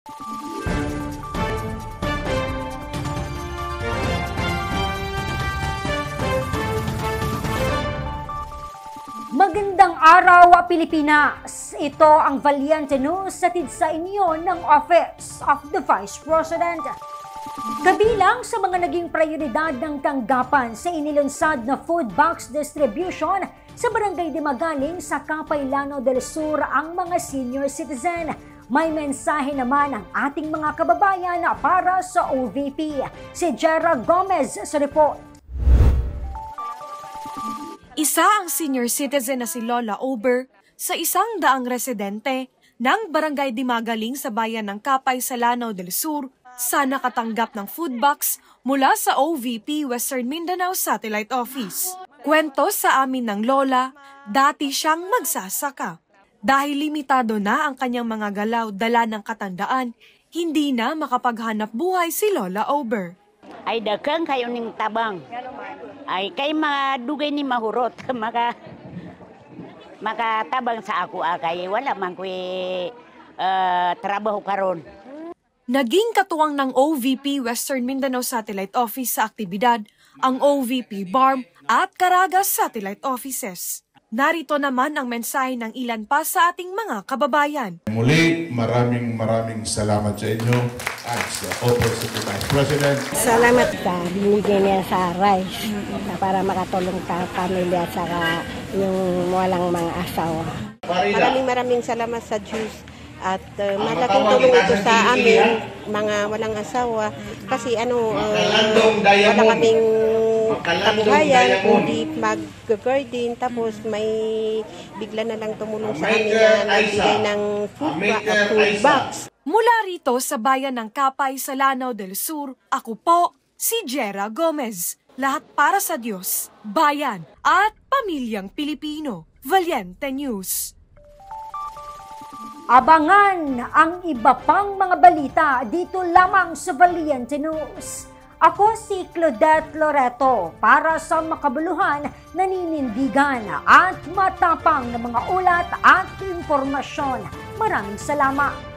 Magandang araw, Pilipinas! Ito ang Valiente News hatid sa inyo ng Office of the Vice President. Kabilang sa mga naging prioridad ng tanggapan sa inilunsad na food box distribution sa Barangay Dimagaling sa Capay, Lanao del Sur ang mga senior citizen. May mensahe naman ang ating mga kababayan para sa OVP. Si Jera Gomez sa report. Isa ang senior citizen na si Lola Ober sa 100 residente ng Barangay Dimagaling sa bayan ng Capay sa Lanao del Sur sa nakatanggap ng food box mula sa OVP Western Mindanao Satellite Office. Kwento sa amin ng Lola, dati siyang magsasaka. Dahil limitado na ang kanyang mga galaw dala ng katandaan, hindi na makapaghanap buhay si Lola Ober. Ay dagang kayo ning tabang. Ay kay madugay ni mahurot makatabang sa ako kay wala man ko trabaho karon. Naging katuwang ng OVP Western Mindanao Satellite Office sa aktibidad ang OVP BARM at Caragas Satellite Offices. Narito naman ang mensahe ng ilan pa sa ating mga kababayan. Muli, maraming salamat sa inyo at sa Office of the Vice President. Salamat sa binigay niya sa rice para makatulong sa pamilya at saka yung walang mga asawa. Maraming salamat sa Diyos at malaking tulong ito sa amin, mga walang asawa. Kasi wala kaming kabuhayan, kundi mag-garden, tapos may bigla na lang tumulong sa amin na nagbigay ng food box. Mula rito sa bayan ng Capay sa Lanao del Sur, ako po si Jera Gomez. Lahat para sa Diyos, bayan at pamilyang Pilipino. Valiente News. Abangan ang iba pang mga balita dito lamang sa Valiente News. Ako si Claudette Loreto para sa makabuluhan, naninindigan at matapang na mga ulat at impormasyon. Maraming salamat.